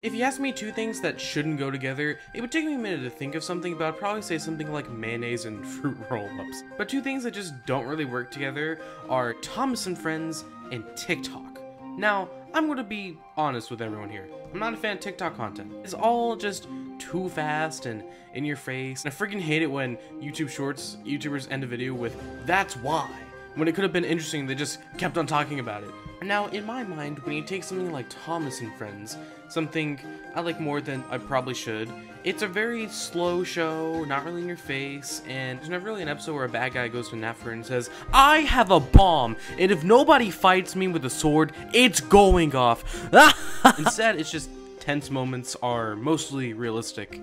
If you ask me two things that shouldn't go together, it would take me a minute to think of something, but I'd probably say something like mayonnaise and fruit roll-ups. But two things that just don't really work together are Thomas and Friends and TikTok. Now, I'm going to be honest with everyone here. I'm not a fan of TikTok content. It's all just too fast and in your face. And I freaking hate it when YouTubers end a video with, "That's why," when it could have been interesting, they just kept on talking about it. Now, in my mind, when you take something like Thomas and Friends, something I like more than I probably should, it's a very slow show, not really in your face, and there's never really an episode where a bad guy goes to Neffer and says, "I have a bomb, and if nobody fights me with a sword, it's going off." Instead, it's just tense moments are mostly realistic.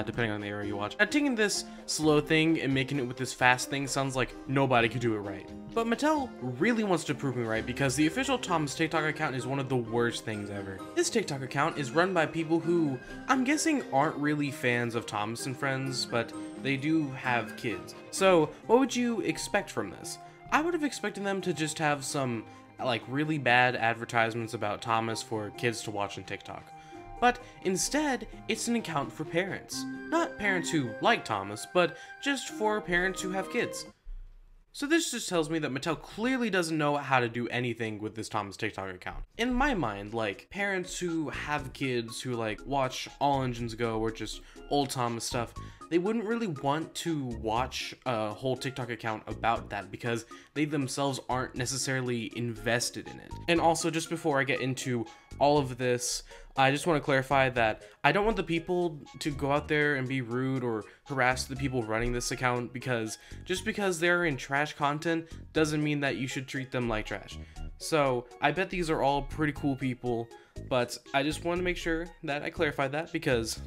Depending on the era you watch. Now, taking this slow thing and making it with this fast thing sounds like nobody could do it right. But Mattel really wants to prove me right because the official Thomas TikTok account is one of the worst things ever. This TikTok account is run by people who, I'm guessing, aren't really fans of Thomas and Friends, but they do have kids. So, what would you expect from this? I would have expected them to just have some, like, really bad advertisements about Thomas for kids to watch on TikTok. But instead, it's an account for parents. Not parents who like Thomas, but just for parents who have kids. So this just tells me that Mattel clearly doesn't know how to do anything with this Thomas TikTok account. In my mind, like, parents who have kids who, like, watch All Engines Go or just old Thomas stuff, they wouldn't really want to watch a whole TikTok account about that because they themselves aren't necessarily invested in it. And also, just before I get into all of this, I just want to clarify that I don't want the people to go out there and be rude or harass the people running this account, because just because they're in trash content doesn't mean that you should treat them like trash. So I bet these are all pretty cool people, but I just want to make sure that I clarify that, because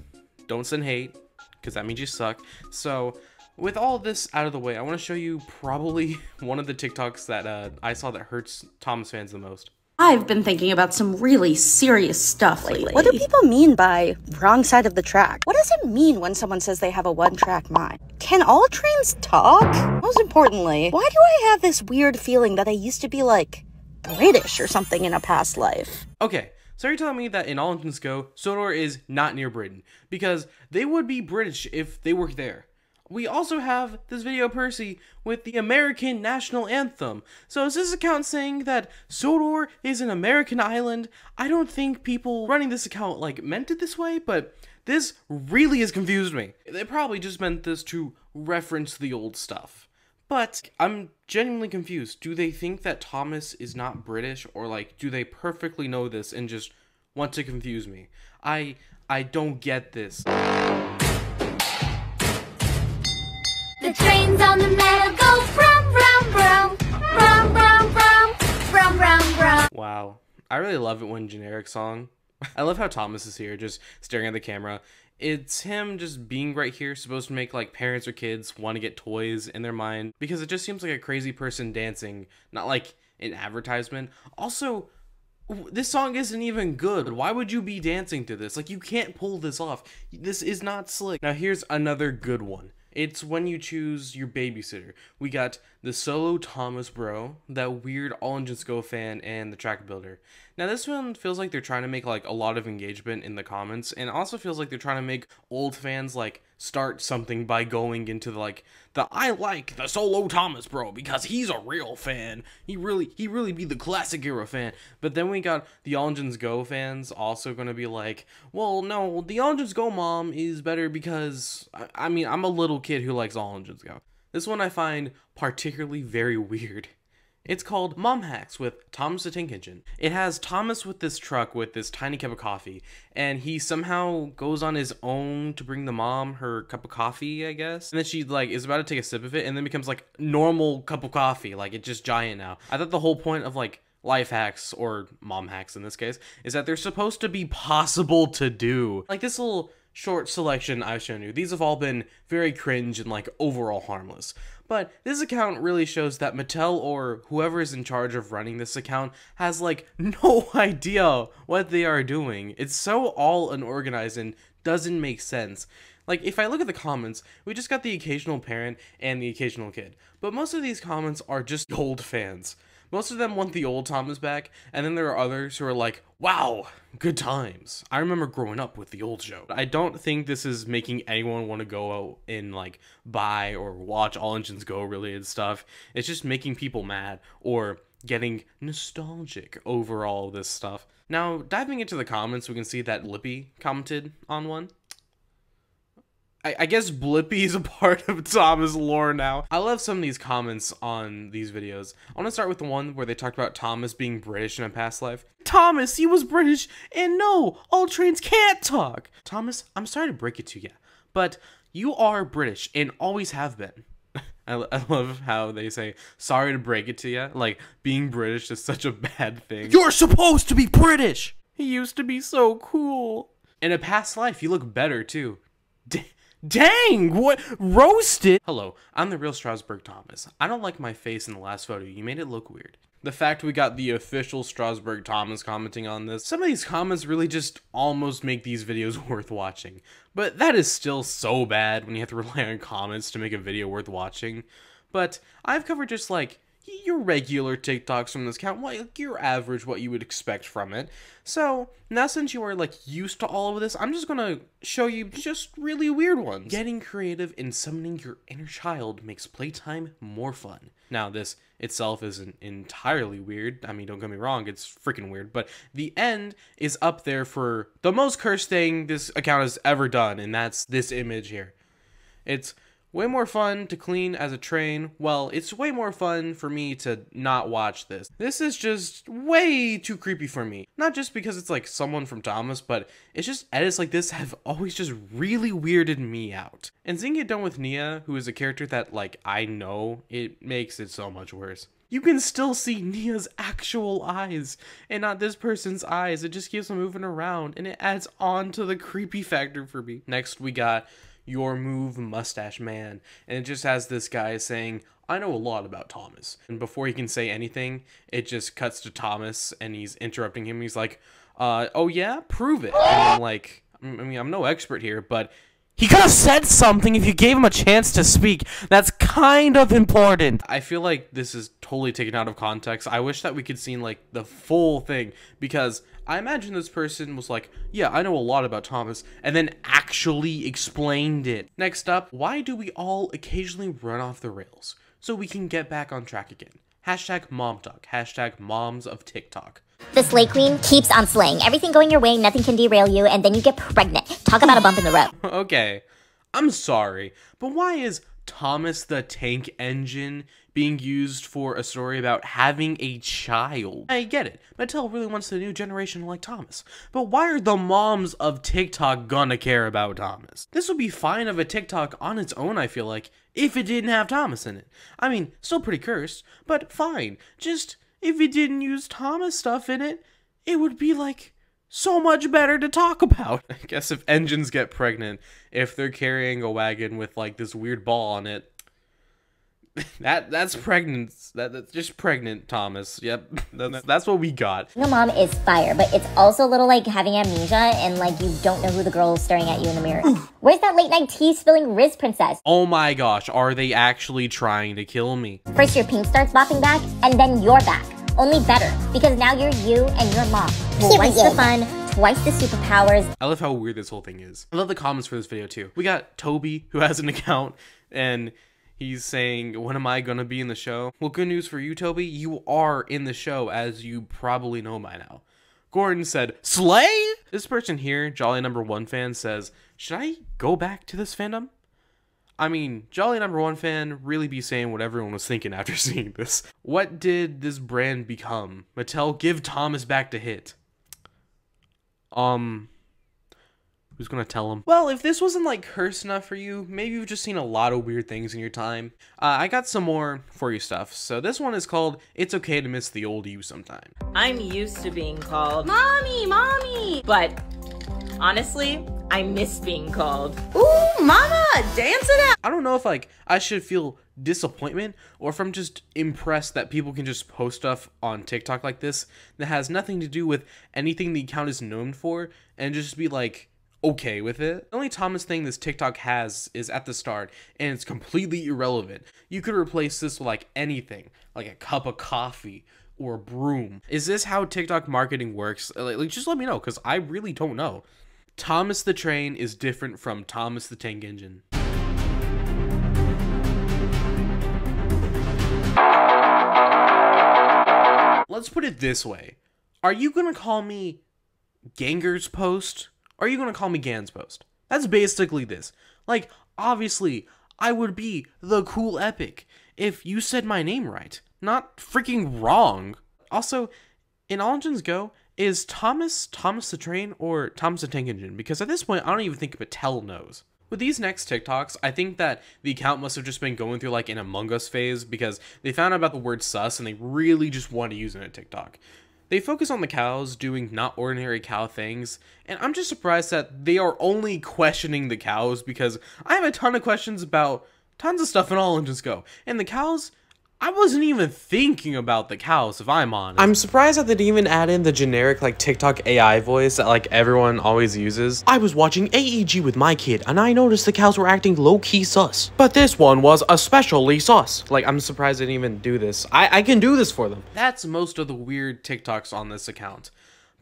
don't send hate, because that means you suck. So with all this out of the way, I want to show you probably one of the TikToks that I saw that hurts Thomas fans the most. I've been thinking about some really serious stuff lately. What do people mean by wrong side of the track? What does it mean when someone says they have a one-track mind? Can all trains talk? Most importantly, why do I have this weird feeling that I used to be, like, British or something in a past life? Okay, so you're telling me that in All Engines Go, Sttar is not near Britain, because they would be British if they were there. We also have this video Percy with the American national anthem. So is this account saying that Sttar is an American island? I don't think people running this account, like, meant it this way, but this really has confused me. They probably just meant this to reference the old stuff. But I'm genuinely confused. Do they think that Thomas is not British, or, like, do they perfectly know this and just want to confuse me? I don't get this. The trains on the meadow go brum, brum, brum, brum, brum, brum, brum, brum, brum. Wow. I really love it when generic song. I love how Thomas is here, just staring at the camera. It's him just being right here, supposed to make, like, parents or kids want to get toys in their mind, because it just seems like a crazy person dancing, not like an advertisement. Also, this song isn't even good. Why would you be dancing to this? Like, you can't pull this off. This is not slick. Now, here's another good one. It's when you choose your babysitter. We got the solo Thomas bro, that weird All Engines Go fan, and the track builder. Now this one feels like they're trying to make, like, a lot of engagement in the comments, and also feels like they're trying to make old fans, like, start something by going into the, like, I like the solo Thomas bro because he's a real fan. He really be the classic era fan. But then we got the All Engines Go fans also gonna be like, well, no, the All Engines Go mom is better because, I mean, I'm a little kid who likes All Engines Go. This one I find particularly very weird. It's called Mom Hacks with Thomas the Tank Engine. It has Thomas with this truck with this tiny cup of coffee, and he somehow goes on his own to bring the mom her cup of coffee, I guess. And then she, like, is about to take a sip of it, and then becomes, like, normal cup of coffee. Like, it's just giant now. I thought the whole point of, like, life hacks, or mom hacks in this case, is that they're supposed to be possible to do. Like, this little short selection I've shown you, these have all been very cringe and, like, overall harmless. But this account really shows that Mattel, or whoever is in charge of running this account, has, like, no idea what they are doing. It's so all unorganized and doesn't make sense. Like, if I look at the comments, we just got the occasional parent and the occasional kid. But most of these comments are just old fans. Most of them want the old Thomas back, and then there are others who are like, wow, good times. I remember growing up with the old show. I don't think this is making anyone want to go out and like buy or watch All Engines Go related stuff. It's just making people mad or getting nostalgic over all this stuff. Now, diving into the comments, we can see that Lippy commented on one. I guess Blippi is a part of Thomas lore now. I love some of these comments on these videos. I want to start with the one where they talked about Thomas being British in a past life. Thomas, he was British, and no, all trains can't talk. Thomas, I'm sorry to break it to you, but you are British and always have been. I love how they say, sorry to break it to you. Like, being British is such a bad thing. You're supposed to be British! He used to be so cool. In a past life, you look better, too. Dang, what? Roasted? Hello, I'm the real Strasbourg Thomas. I don't like my face in the last photo. You made it look weird. The fact we got the official Strasbourg Thomas commenting on this, some of these comments really just almost make these videos worth watching. But that is still so bad when you have to rely on comments to make a video worth watching. But I've covered just like your regular TikToks from this account, like your average, what you would expect from it. So now since you are like used to all of this, I'm just gonna show you just really weird ones. Getting creative in summoning your inner child makes playtime more fun. Now this itself isn't entirely weird. I mean, don't get me wrong, it's freaking weird, but the end is up there for the most cursed thing this account has ever done, and that's this image here. It's way more fun to clean as a train. Well, it's way more fun for me to not watch this. This is just way too creepy for me. Not just because it's like someone from Thomas, but it's just edits like this have always just really weirded me out. And seeing it done with Nia, who is a character that like I know, it makes it so much worse. You can still see Nia's actual eyes and not this person's eyes. It just keeps moving around and it adds on to the creepy factor for me. Next we got Your Move Mustache Man, and it just has this guy saying, I know a lot about Thomas. And before he can say anything, it just cuts to Thomas and he's interrupting him. He's like, oh yeah, prove it. And I'm like, I mean, I'm no expert here, but he could have said something if you gave him a chance to speak. That's kind of important. I feel like this is totally taken out of context. I wish that we could see like the full thing, because I imagine this person was like, yeah, I know a lot about Thomas, and then actually explained it. Next up, why do we all occasionally run off the rails? So we can get back on track again. Hashtag mom talk. Hashtag moms of TikTok. The Slay Queen keeps on slaying. Everything going your way, nothing can derail you, and then you get pregnant. Talk about a bump in the road. Okay, I'm sorry, but why is Thomas the Tank Engine being used for a story about having a child? I get it, Mattel really wants the new generation like Thomas, but why are the moms of TikTok gonna care about Thomas? This would be fine of a TikTok on its own, I feel like, if it didn't have Thomas in it. I mean, still pretty cursed, but fine. Just, if it didn't use Thomas stuff in it, it would be like so much better to talk about. I guess if engines get pregnant, if they're carrying a wagon with like this weird ball on it, that's pregnant. That's just pregnant, Thomas. Yep, that's what we got. Your mom is fire, but it's also a little like having amnesia and like you don't know who the girl is staring at you in the mirror. Where's that late night tea spilling Riz princess? Oh my gosh, are they actually trying to kill me? First your pink starts bopping back, and then you're back. Only better, because now you're you and your mom. Twice the fun, twice the superpowers. I love how weird this whole thing is. I love the comments for this video too. We got Toby, who has an account, and he's saying, when am I gonna be in the show? Well, good news for you, Toby. You are in the show, as you probably know by now. Gordon said, slay? This person here, Jolly #1 fan, says, should I go back to this fandom? I mean, Jolly #1 fan really be saying what everyone was thinking after seeing this. What did this brand become? Mattel, give Thomas back to Hit. Who's gonna tell him? Well, if this wasn't like cursed enough for you, maybe you've just seen a lot of weird things in your time. I got some more for you stuff. So this one is called It's Okay to Miss the Old You Sometime. I'm used to being called Mommy, mommy! but honestly, I miss being called. Ooh, mama, dance it out! I don't know if like I should feel disappointment or if I'm just impressed that people can just post stuff on TikTok like this that has nothing to do with anything the account is known for and just be like, okay with it. The only Thomas thing this TikTok has is at the start, and it's completely irrelevant. You could replace this with like anything, like a cup of coffee or a broom. Is this how TikTok marketing works? Like just let me know, because I really don't know. Thomas the Train is different from Thomas the Tank Engine. Let's put it this way. Are you gonna call me Ganger's Post? Or are you gonna call me Gans Post? That's basically this. Like, obviously, I would be the cool epic if you said my name right, not freaking wrong. Also, in All Engines Go, is Thomas the Train or Thomas the Tank Engine? Because at this point, I don't even think Mattel knows. With these next TikToks, I think that the account must have just been going through like an Among Us phase because they found out about the word sus and they really just want to use it in a TikTok. They focus on the cows doing not ordinary cow things, and I'm just surprised that they are only questioning the cows because I have a ton of questions about tons of stuff in All Engines Go. And the cows, I wasn't even thinking about the cows, if I'm honest. I'm surprised that they didn't even add in the generic like TikTok AI voice that like everyone always uses. I was watching AEG with my kid and I noticed the cows were acting low-key sus. But this one was especially sus. Like, I'm surprised they didn't even do this. I can do this for them. That's most of the weird TikToks on this account.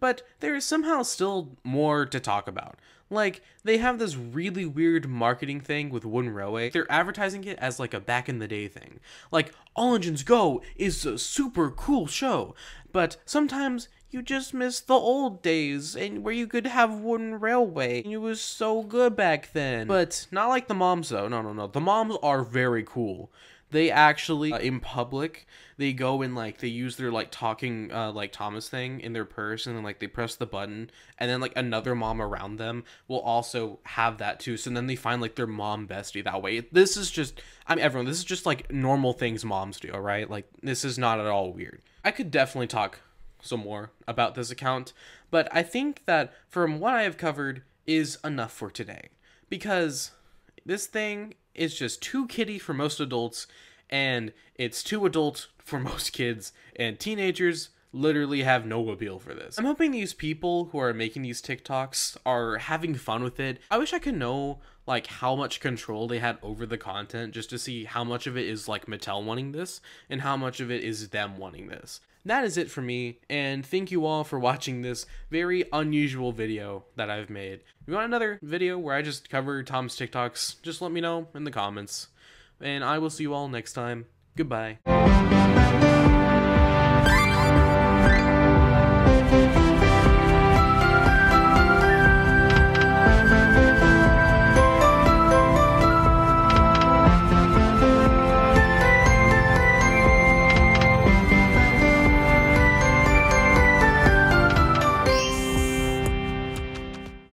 But there is somehow still more to talk about. Like, they have this really weird marketing thing with Wooden Railway. They're advertising it as like a back in the day thing. Like, All Engines Go is a super cool show, but sometimes you just miss the old days and where you could have Wooden Railway. It was so good back then. But not like the moms though. No. The moms are very cool. They actually, in public, they go and, like, they use their, like, talking, like, Thomas thing in their purse, and then, like, they press the button, and then, like, another mom around them will also have that, too, so then they find, like, their mom bestie that way. This is just, I mean, everyone, this is just, like, normal things moms do, alright? Like, this is not at all weird. I could definitely talk some more about this account, but I think that, from what I have covered, is enough for today. Because this thing is just too kiddie for most adults, and it's too adult for most kids, and teenagers literally have no appeal for this. I'm hoping these people who are making these TikToks are having fun with it. I wish I could know, like, how much control they had over the content, just to see how much of it is, like, Mattel wanting this, and how much of it is them wanting this. That is it for me, and thank you all for watching this very unusual video that I've made. If you want another video where I just cover Tom's TikToks, just let me know in the comments. And I will see you all next time. Goodbye.